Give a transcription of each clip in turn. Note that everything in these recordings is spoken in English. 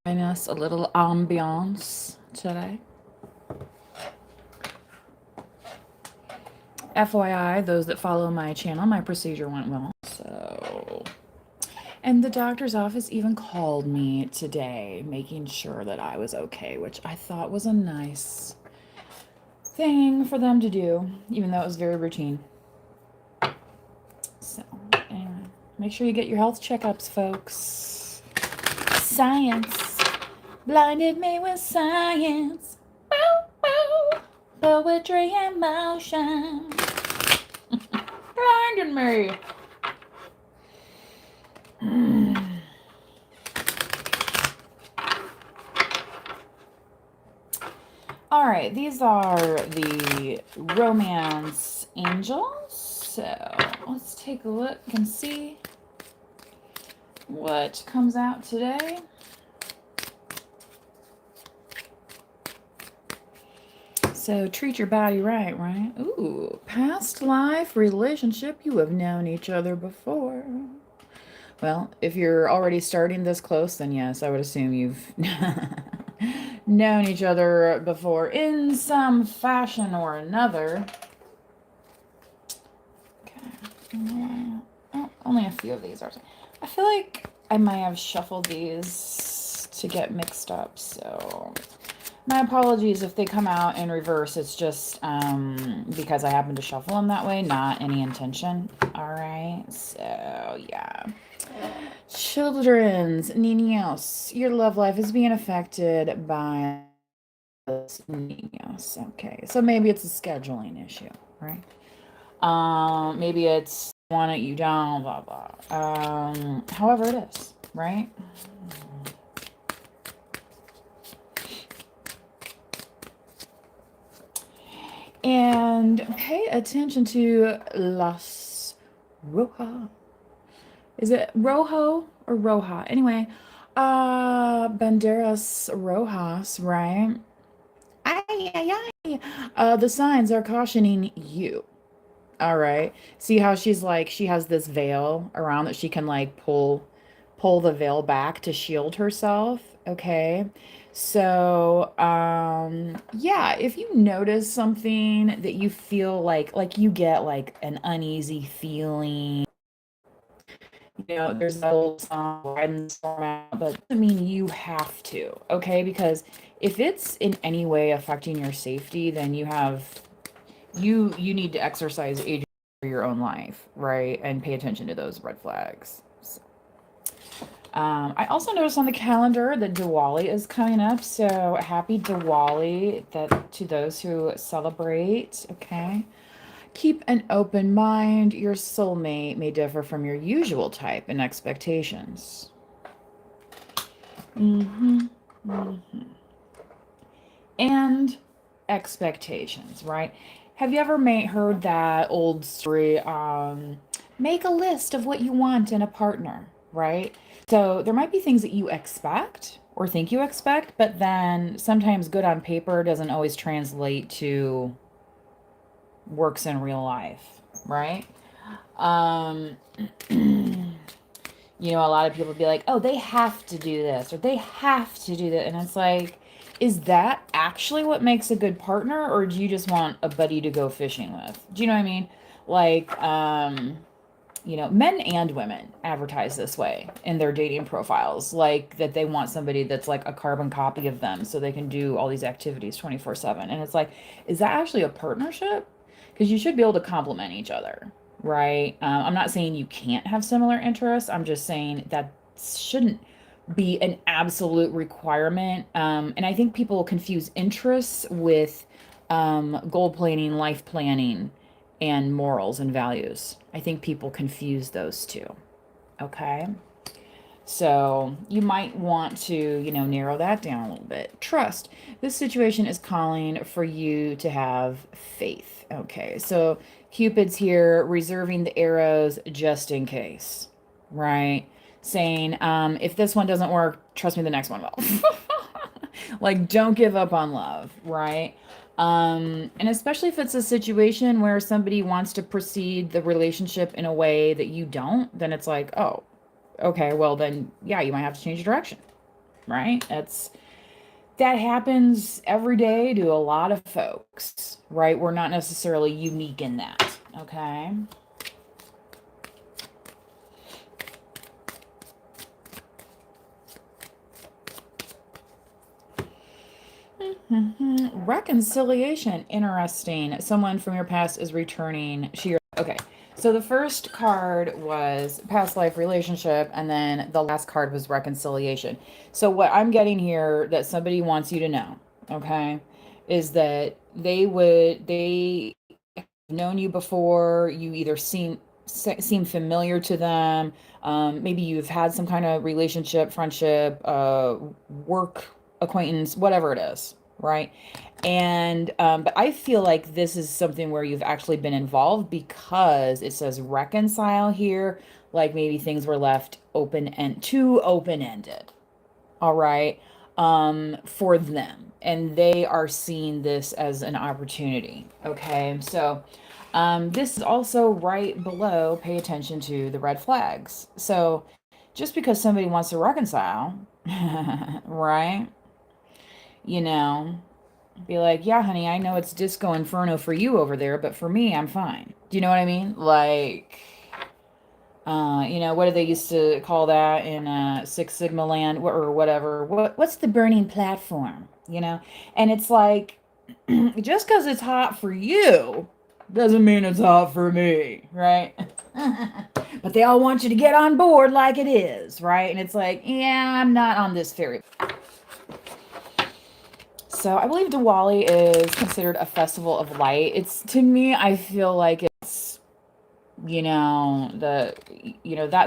Bring us a little ambiance today. FYI, those that follow my channel, my procedure went well. So, and the doctor's office even called me today, making sure that I was okay, which I thought was a nice thing for them to do, even though it was very routine. So, anyway, make sure you get your health checkups, folks. Science blinded me with science. Wow, wow. Poetry and motion blinded me. All right, these are the romance angels. So let's take a look and see what comes out today. So treat your body right, right? Ooh, past life relationship. You have known each other before. Well, if you're already starting this close, then yes, I would assume you've known each other before in some fashion or another. Okay. Oh, only a few of these are. I feel like I might have shuffled these to get mixed up, so my apologies if they come out in reverse. It's just because I happen to shuffle them that way, not any intention. All right, so yeah. Children's niños, your love life is being affected by niños. Okay, so maybe it's a scheduling issue, right? Maybe it's want it, you don't, blah blah. However it is, right? And pay attention to Las Roja. Is it Rojo or Roja? Anyway, Banderas Rojas, right? Ay, ay, ay. The signs are cautioning you. All right. See how she's like, she has this veil around that she can like pull the veil back to shield herself. Okay. So, yeah, if you notice something that you feel like you get like an uneasy feeling, there's that old song, riding the storm out, but it doesn't mean you have to, okay? Because if it's in any way affecting your safety, then you need to exercise agency for your own life, right? And pay attention to those red flags. So, I also noticed on the calendar that Diwali is coming up, so happy Diwali to those who celebrate. Okay. Keep an open mind. Your soulmate may differ from your usual type and expectations. And expectations, right? Have you ever heard that old story? Make a list of what you want in a partner, right? So there might be things that you expect or think you expect, but then sometimes good on paper doesn't always translate to works in real life, right? Um, a lot of people be like, oh, they have to do this or they have to do that. And it's like, is that actually what makes a good partner, or do you just want a buddy to go fishing with? Do you know what I mean? Like, men and women advertise this way in their dating profiles, like that they want somebody that's like a carbon copy of them so they can do all these activities 24/7. And it's like, is that actually a partnership? Because you should be able to complement each other, right? I'm not saying you can't have similar interests. I'm just saying that shouldn't be an absolute requirement. And I think people confuse interests with goal planning, life planning, and morals and values. I think people confuse those two. Okay. So you might want to, narrow that down a little bit. Trust. This situation is calling for you to have faith. Okay. So Cupid's here reserving the arrows just in case, right? Saying, if this one doesn't work, trust me, the next one will. Like, don't give up on love, right? And especially if it's a situation where somebody wants to proceed the relationship in a way that you don't, then it's like, oh, okay, well then, yeah, you might have to change direction, right? That happens every day to a lot of folks, right? We're not necessarily unique in that, okay? Reconciliation. Interesting. Someone from your past is returning. Okay. So the first card was past life relationship, and then the last card was reconciliation. So what I'm getting here that somebody wants you to know, okay, is that they have known you before. You either seem familiar to them. Maybe you've had some kind of relationship, friendship, work acquaintance, whatever it is, right? And but I feel like this is something where you've actually been involved because it says reconcile here, like maybe things were left open and too open-ended. All right. For them. And they are seeing this as an opportunity. Okay. So this is also right below, pay attention to the red flags. So just because somebody wants to reconcile, right? You know, be like, yeah, honey, I know it's disco inferno for you over there, but for me, I'm fine. Do you know what I mean? Like, what do they used to call that in Six Sigma land or whatever? What's the burning platform? And it's like, just because it's hot for you doesn't mean it's hot for me, right? But they all want you to get on board like it is, right? And it's like, yeah, I'm not on this ferry. So I believe Diwali is considered a festival of light. To me, I feel like it's, that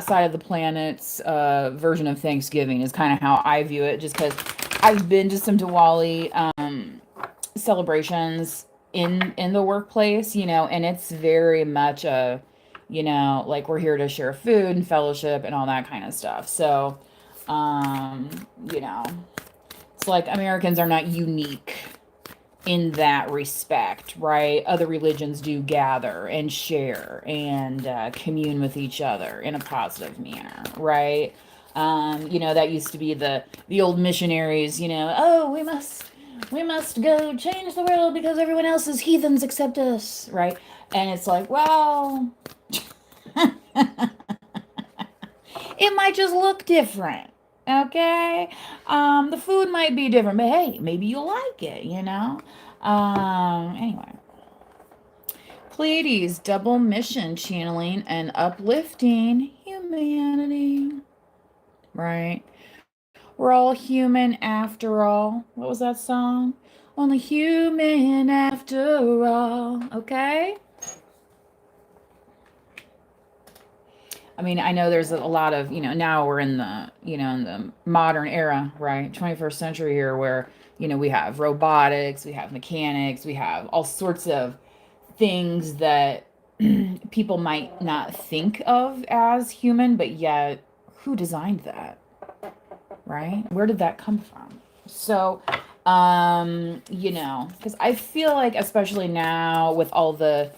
side of the planet's version of Thanksgiving is kind of how I view it, just because I've been to some Diwali celebrations in the workplace, and it's very much like we're here to share food and fellowship and all that kind of stuff. So, um, you know, it's like Americans are not unique in that respect, right? Other religions do gather and share and commune with each other in a positive manner, right? That used to be the old missionaries, oh, we must go change the world because everyone else's heathens accept us, right? And it's like, well, it might just look different. Okay. The food might be different, but hey, maybe you'll like it. Anyway. Pleiades, double mission, channeling and uplifting humanity. Right. We're all human after all. What was that song? Only human after all. Okay. I mean, I know there's a lot of, now we're in the modern era, right? 21st century here where, we have robotics, we have mechanics, we have all sorts of things that people might not think of as human, but yet who designed that, right? Where did that come from? So, because I feel like, especially now with all the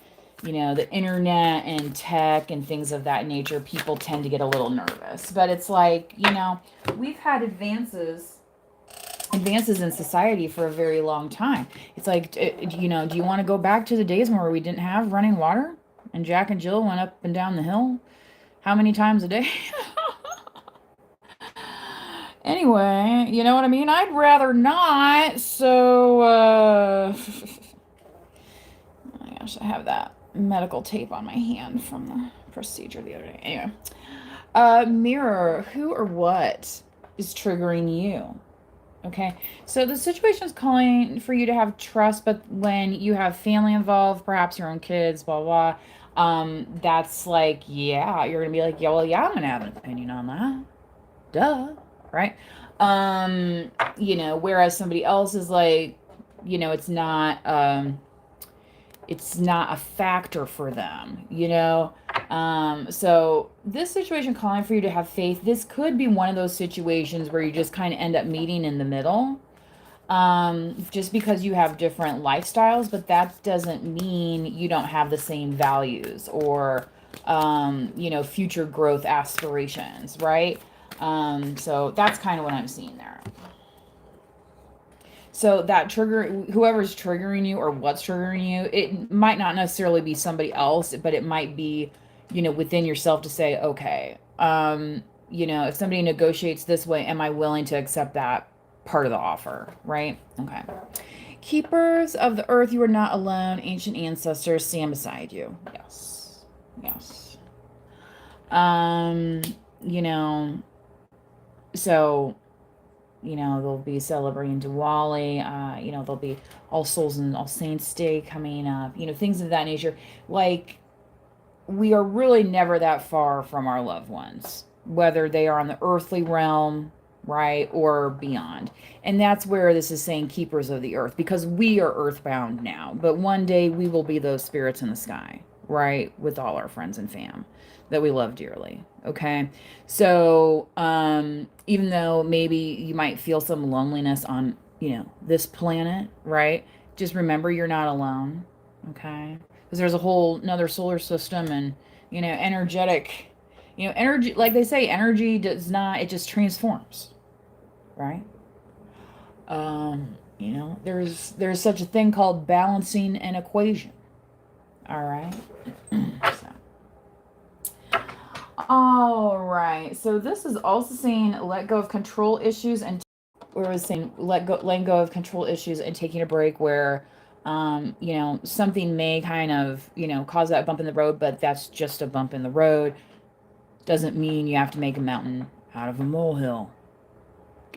internet and tech and things of that nature, people tend to get a little nervous. But it's like, we've had advances in society for a very long time. It's like, do you want to go back to the days where we didn't have running water and Jack and Jill went up and down the hill how many times a day? Anyway, you know what I mean? I'd rather not. So, oh my gosh, I have that medical tape on my hand from the procedure the other day. Anyway, mirror, who or what is triggering you? Okay, so the situation is calling for you to have trust, but when you have family involved, perhaps your own kids, blah, blah, that's like, yeah, you're gonna be like, yeah, well, yeah, I'm gonna have an opinion on that. Duh, right? Whereas somebody else is like, it's not a factor for them. So this situation calling for you to have faith, this could be one of those situations where you just kind of end up meeting in the middle, just because you have different lifestyles, but that doesn't mean you don't have the same values or future growth aspirations, right? So that's kind of what I'm seeing there. So that whoever's triggering you or what's triggering you, it might not necessarily be somebody else, but it might be, within yourself to say, okay, if somebody negotiates this way, am I willing to accept that part of the offer, right? Okay. Keepers of the earth, you are not alone. Ancient ancestors stand beside you. Yes. Yes. Um, you know, so they'll be celebrating Diwali. There'll be All Souls and All Saints Day coming up. Things of that nature. Like, we are really never that far from our loved ones, whether they are on the earthly realm, right, or beyond. And that's where this is saying keepers of the earth, because we are earthbound now. But one day we will be those spirits in the sky, right, with all our friends and fam that we love dearly. Okay. So, even though maybe you might feel some loneliness on, this planet, right? Just remember you're not alone. Okay. Because there's a whole another solar system and, energetic, energy, like they say, energy does not, it just transforms, right? There's such a thing called balancing an equation. All right. So. All right. So this is also saying let go of control issues, and where it was saying letting go of control issues and taking a break where something may kind of, cause that bump in the road, but that's just a bump in the road. Doesn't mean you have to make a mountain out of a molehill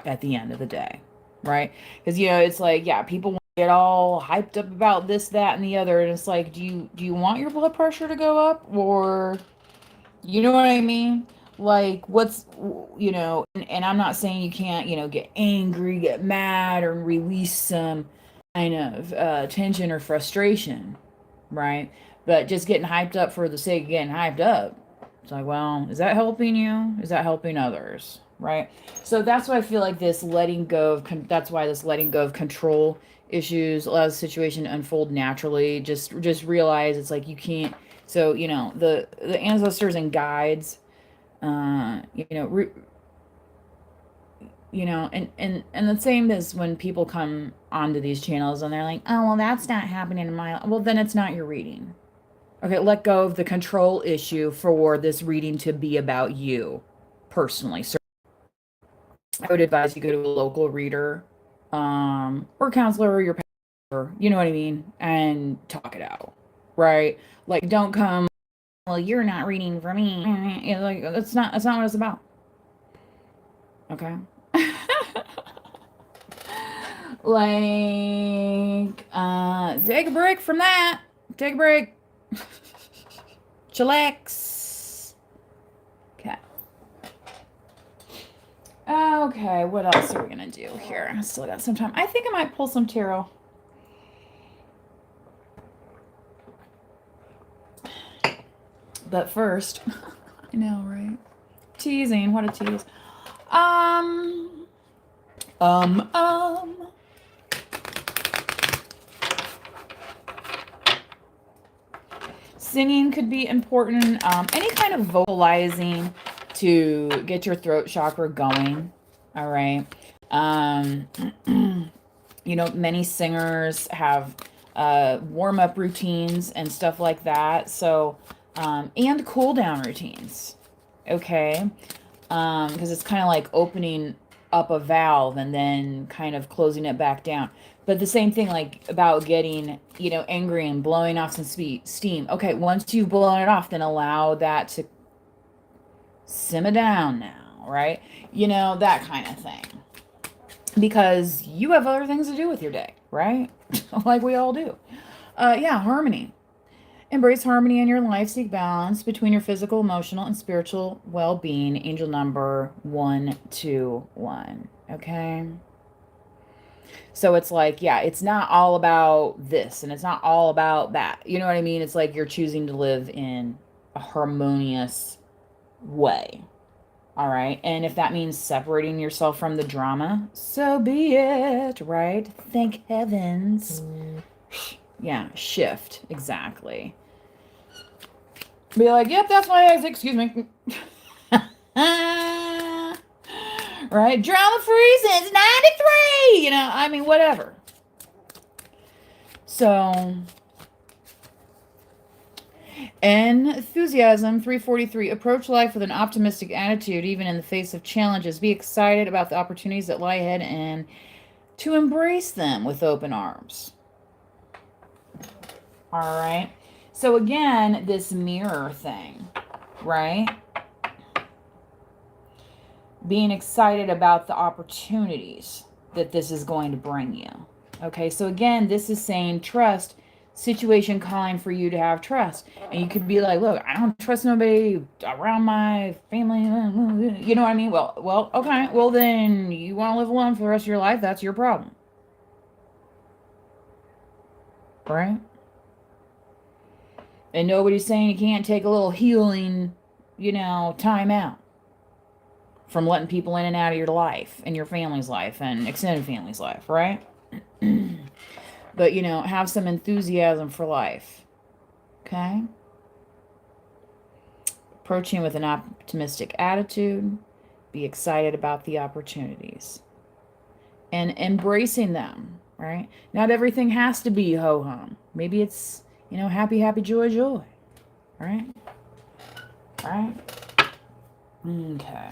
at the end of the day. Right? Because it's like, yeah, people want to get all hyped up about this, that, and the other, and it's like, do you want your blood pressure to go up, or you know what I mean? Like, what's, and I'm not saying you can't, get angry, get mad, or release some kind of tension or frustration, right? But just getting hyped up for the sake of getting hyped up. It's like, well, is that helping you? Is that helping others? Right? So that's why I feel like this letting go of, that's why this letting go of control issues allows the situation to unfold naturally. Just realize it's like you can't, so, the ancestors and guides, and the same as when people come onto these channels and they're like, oh, well, that's not happening in my life. Well, then it's not your reading. Okay, let go of the control issue for this reading to be about you personally. So I would advise you go to a local reader, or counselor, or your pastor, you know what I mean, and talk it out, right? Like, don't come, well, you're not reading for me. Like, that's not what it's about. Okay. Like, take a break from that. Take a break. Chillax. Okay. Okay, what else are we gonna do here? I still got some time. I think I might pull some tarot. But first, I know, right? Teasing, what a tease. Singing could be important. Any kind of vocalizing to get your throat chakra going. All right. Many singers have warm-up routines and stuff like that. So, and cool-down routines. Okay. Because it's kind of like opening up a valve and then kind of closing it back down. But the same thing, like, about getting, angry and blowing off some steam. Okay, once you've blown it off, then allow that to simmer down now, right? That kind of thing. Because you have other things to do with your day, right? Like we all do. Harmony. Embrace harmony in your life. Seek balance between your physical, emotional, and spiritual well-being. Angel number 121. Okay? So it's like, yeah, it's not all about this and it's not all about that. You know what I mean? It's like you're choosing to live in a harmonious way. All right? And if that means separating yourself from the drama, so be it, right? Thank heavens. Yeah, shift. Exactly. Be like, yep, that's my ex. Excuse me. Right? Drama free since 93. I mean, whatever. So, enthusiasm 343. Approach life with an optimistic attitude, even in the face of challenges. Be excited about the opportunities that lie ahead and to embrace them with open arms. All right. So, again, this mirror thing, right? Being excited about the opportunities that this is going to bring you. Okay, so again, this is saying trust, situation calling for you to have trust. And you could be like, look, I don't trust nobody around my family. You know what I mean? Well, okay. Well, then you want to live alone for the rest of your life. That's your problem. Right? And nobody's saying you can't take a little healing, time out from letting people in and out of your life and your family's life and extended family's life, right? But, have some enthusiasm for life. Okay? Approaching with an optimistic attitude. Be excited about the opportunities. And embracing them, right? Not everything has to be ho-hum. Maybe it's, happy, happy, joy, joy. Right? Right? Okay.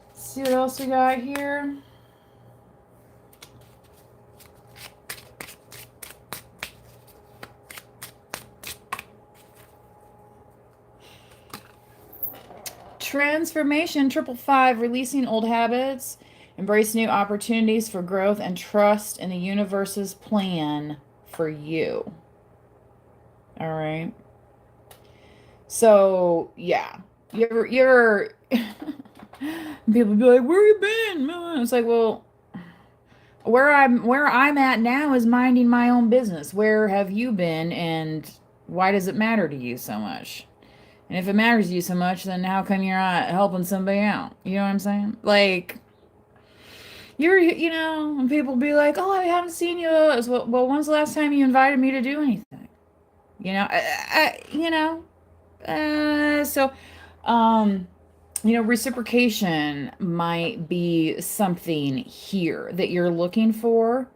Let's see what else we got here. Transformation 555. Releasing old habits. Embrace new opportunities for growth and trust in the universe's plan for you. All right. So, yeah. You're people be like, where you been? It's like, well, where I'm at now is minding my own business. Where have you been, and why does it matter to you so much? And if it matters to you so much, then how come you're not helping somebody out? You know what I'm saying? Like, when people be like, oh, I haven't seen you. Well, when's the last time you invited me to do anything? So, reciprocation might be something here that you're looking for,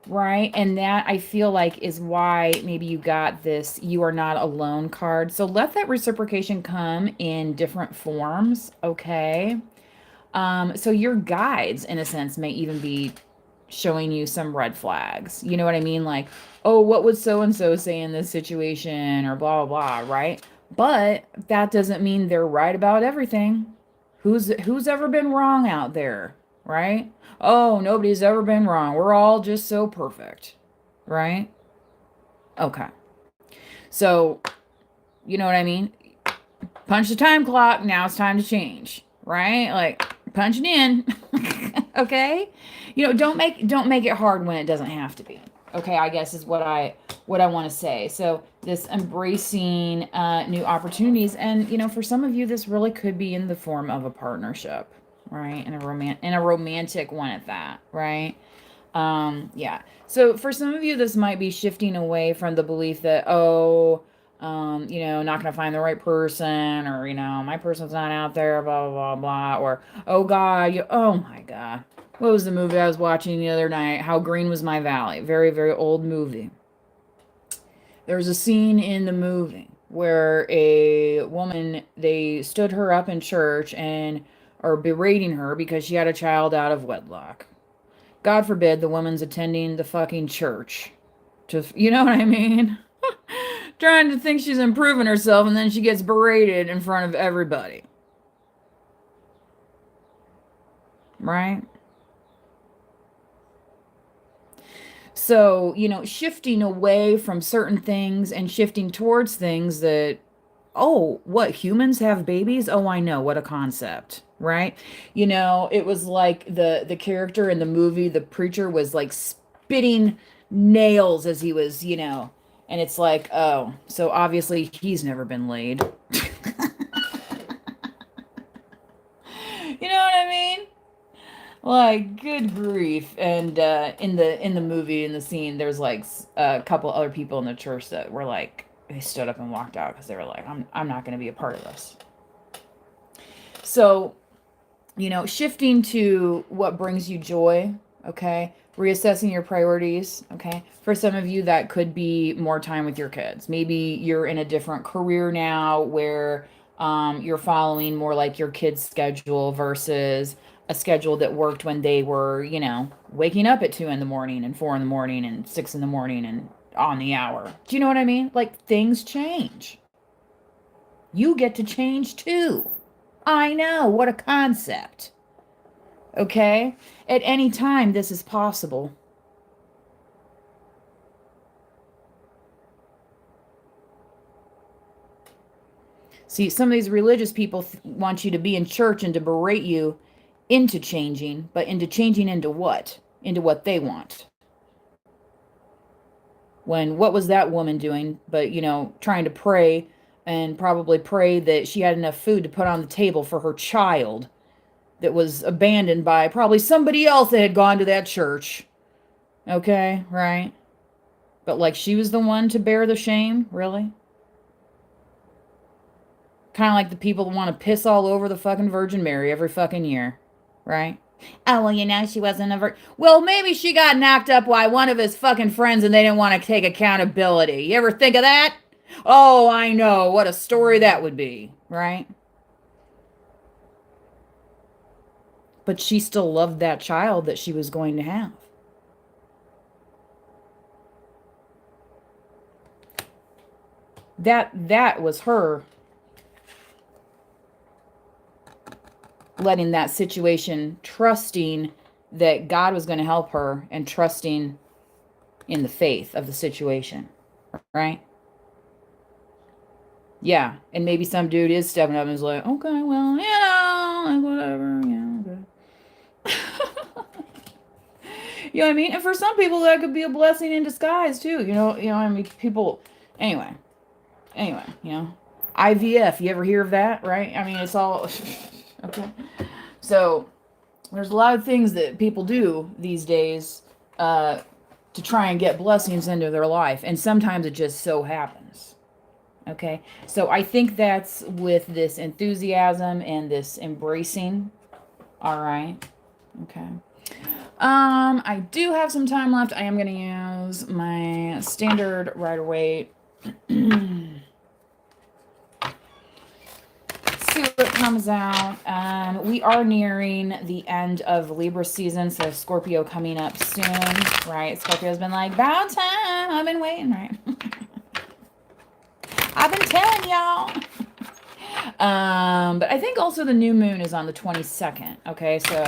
right? And that, I feel like, is why maybe you got this "you are not alone" card. So let that reciprocation come in different forms, okay? So your guides, in a sense, may even be showing you some red flags. You know what I mean? Like, oh, what would so and so say in this situation, or blah blah blah, right? But that doesn't mean they're right about everything. Who's ever been wrong out there, right? Oh, nobody's ever been wrong. We're all just so perfect, right? Okay. So, you know what I mean? Punch the time clock. Now it's time to change, right? Like, punch it in. Okay? Don't make it hard when it doesn't have to be. Okay, I guess is what I want to say. So this embracing new opportunities, and for some of you, this really could be in the form of a partnership, right? And a romantic one at that, right? Yeah. So for some of you, this might be shifting away from the belief that, not gonna find the right person, or my person's not out there, blah blah blah blah, or oh God, oh my God. What was the movie I was watching the other night? How Green Was My Valley. Very, very old movie. There's a scene in the movie where a woman, they stood her up in church and are berating her because she had a child out of wedlock. God forbid the woman's attending the fucking church. Just, you know what I mean? Trying to think she's improving herself, and then she gets berated in front of everybody. Right? So, shifting away from certain things and shifting towards things that, oh, what, humans have babies? Oh, I know, what a concept, right? It was like the character in the movie, the preacher, was like spitting nails as he was, and it's like, oh, so obviously he's never been laid. You know what I mean? Like, good grief. And in the movie, in the scene, there's like a couple other people in the church that were like, they stood up and walked out because they were like, I'm not going to be a part of this. So, shifting to what brings you joy, okay? Reassessing your priorities, okay? For some of you, that could be more time with your kids. Maybe you're in a different career now where you're following more like your kids' schedule versus a schedule that worked when they were, waking up at 2 in the morning and 4 in the morning and 6 in the morning and on the hour. Do you know what I mean? Like, things change. You get to change too. I know, what a concept. Okay? At any time, this is possible. See, some of these religious people want you to be in church and to berate you into changing, but into changing into what? Into what they want. When what was that woman doing but, trying to pray and probably pray that she had enough food to put on the table for her child that was abandoned by probably somebody else that had gone to that church. Okay, right? But like she was the one to bear the shame, really? Kind of like the people that want to piss all over the fucking Virgin Mary every fucking year, right? Oh, well, she wasn't a Well, maybe she got knocked up by one of his fucking friends and they didn't want to take accountability. You ever think of that? Oh, I know. What a story that would be, right? But she still loved that child that she was going to have. That was her letting that situation, trusting that God was going to help her and trusting in the faith of the situation, right? Yeah, and maybe some dude is stepping up and is like, okay, well, like whatever, yeah, okay. You know what I mean? And for some people, that could be a blessing in disguise too. I mean, people. Anyway, IVF. You ever hear of that? Right? I mean, it's all okay. So there's a lot of things that people do these days to try and get blessings into their life, and sometimes it just so happens. Okay, so I think that's with this enthusiasm and this embracing. All right. Okay. I do have some time left. I am going to use my standard Rider-Waite. See what comes out. We are nearing the end of Libra season, so Scorpio coming up soon, right? Scorpio's been like, about time. I've been waiting, right? I've been telling y'all. But I think also the new moon is on the 22nd. Okay, so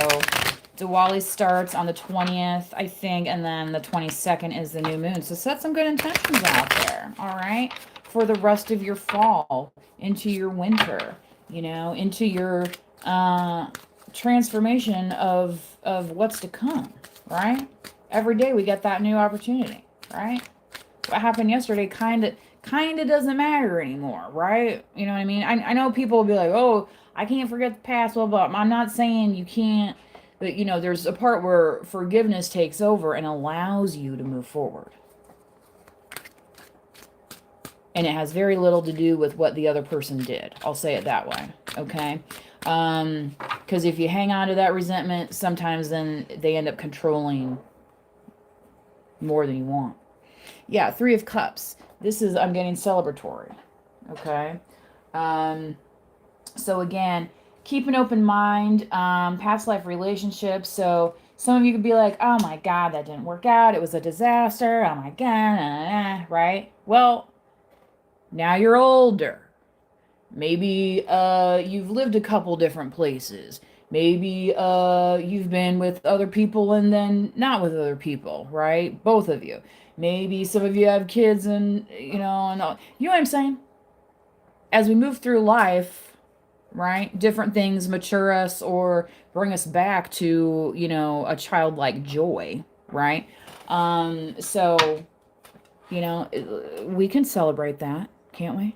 Diwali starts on the 20th, I think, and then the 22nd is the new moon. So set some good intentions out there, all right, for the rest of your fall, into your winter, into your transformation of what's to come, right? Every day we get that new opportunity, right? What happened yesterday kind of doesn't matter anymore, right? You know what I mean? I know people will be like, oh, I can't forget the past, blah, blah. I'm not saying you can't, but, there's a part where forgiveness takes over and allows you to move forward. And it has very little to do with what the other person did. I'll say it that way, okay? Because if you hang on to that resentment, sometimes then they end up controlling more than you want. Yeah, 3 of Cups. This is, I'm getting celebratory, okay? So again, keep an open mind, past life relationships. So some of you could be like, oh my God, that didn't work out. It was a disaster. Oh my God, right? Well, now you're older. Maybe you've lived a couple different places. Maybe you've been with other people and then not with other people, right? Both of you. Maybe some of you have kids and, and all. You know what I'm saying? As we move through life, right, different things mature us or bring us back to, a childlike joy, right? So, we can celebrate that, can't we?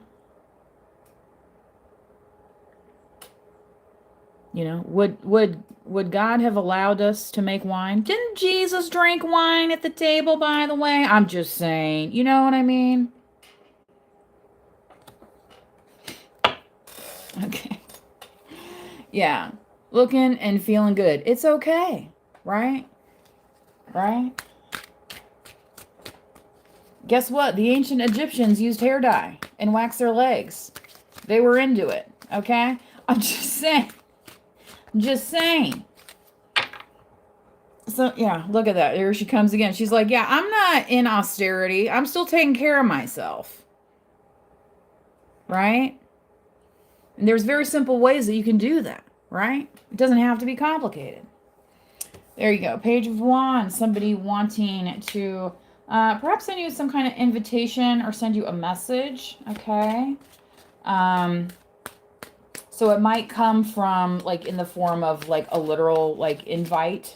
Would God have allowed us to make wine? Didn't Jesus drink wine at the table, by the way? I'm just saying, you know what I mean? Okay. Yeah. looking and feeling good. It's okay, right? Right? Guess what? The ancient Egyptians used hair dye and waxed their legs. They were into it, okay? I'm just saying. Just saying. So, yeah, look at that. Here she comes again. She's like, yeah, I'm not in austerity. I'm still taking care of myself, right? And there's very simple ways that you can do that, right? It doesn't have to be complicated. There you go. Page of Wands. Somebody wanting to perhaps send you some kind of invitation or send you a message, okay? So it might come from, like, in the form of, like, a literal, like, invite,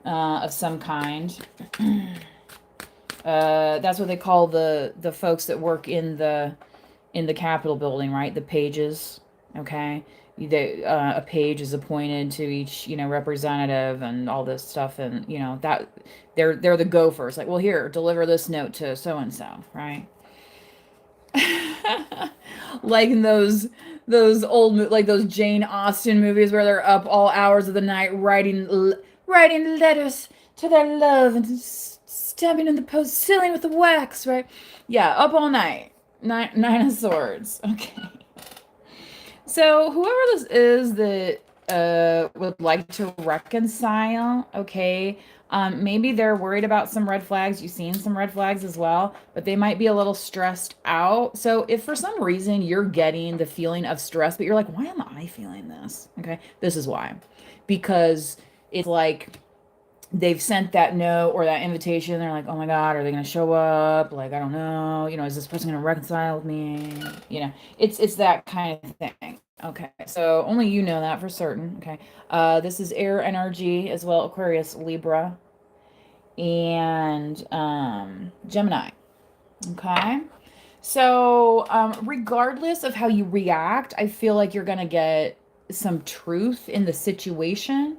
of some kind. That's what they call the folks that work in the Capitol building, right? The pages, okay? A page is appointed to each, representative and all this stuff, and that they're the gophers. Like, well, here, deliver this note to so and so, right? Like in those old, like those Jane Austen movies where they're up all hours of the night writing letters to their love and stabbing in the post, sealing with the wax, right? Yeah, up all night. Nine of Swords. Okay. So whoever this is that would like to reconcile, okay, maybe they're worried about some red flags. You've seen some red flags as well, but they might be a little stressed out. So if for some reason you're getting the feeling of stress, but you're like, why am I feeling this? Okay, this is why. Because it's like they've sent that note or that invitation. They're like, oh my God, are they going to show up? Like, I don't know. Is this person going to reconcile with me? It's that kind of thing. Okay, so only you know that for certain. Okay, this is air energy as well, Aquarius, Libra, and Gemini. Okay, so regardless of how you react, I feel like you're gonna get some truth in the situation.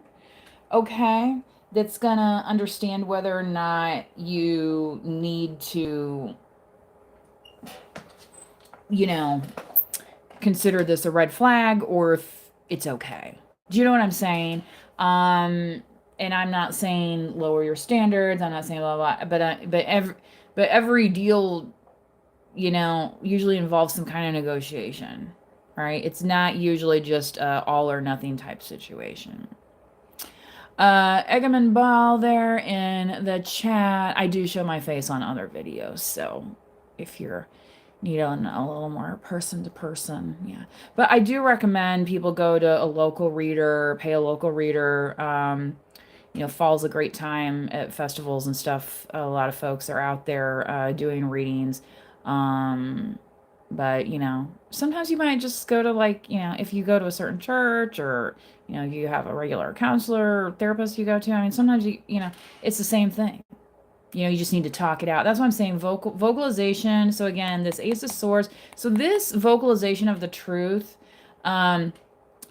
Okay, that's gonna understand whether or not you need to, you know, consider this a red flag or if it's okay. Do you know what I'm saying? And I'm not saying lower your standards. I'm not saying blah blah. But every deal, usually involves some kind of negotiation, right? It's not usually just a all or nothing type situation. Egaman Ball there in the chat. I do show my face on other videos, so if you're needing a little more person to person, yeah. But I do recommend people go to a local reader, pay a local reader. Fall's a great time at festivals and stuff. A lot of folks are out there doing readings. But sometimes you might just go to, like, if you go to a certain church or you have a regular counselor or therapist you go to. I mean, sometimes it's the same thing. You just need to talk it out. That's why I'm saying vocalization. So again, this Ace of Swords. So this vocalization of the truth, I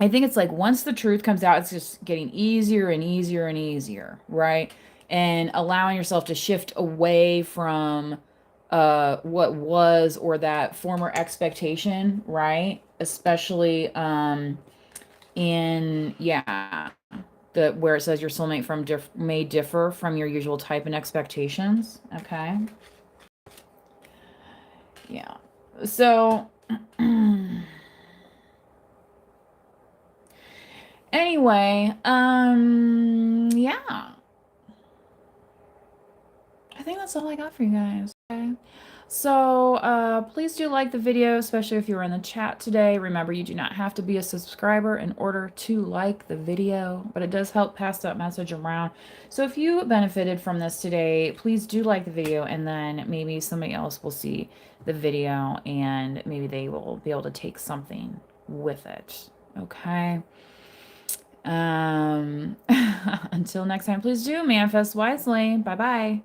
think it's like once the truth comes out, it's just getting easier and easier and easier, right? And allowing yourself to shift away from what was or that former expectation, right? Especially in the where it says your soulmate may differ from your usual type and expectations. Okay. Yeah. So anyway, yeah. I think that's all I got for you guys. Okay. So please do like the video, especially if you were in the chat today. Remember, you do not have to be a subscriber in order to like the video, but it does help pass that message around. So if you benefited from this today, please do like the video, and then maybe somebody else will see the video and maybe they will be able to take something with it. Okay. Until next time, please do manifest wisely. Bye-bye.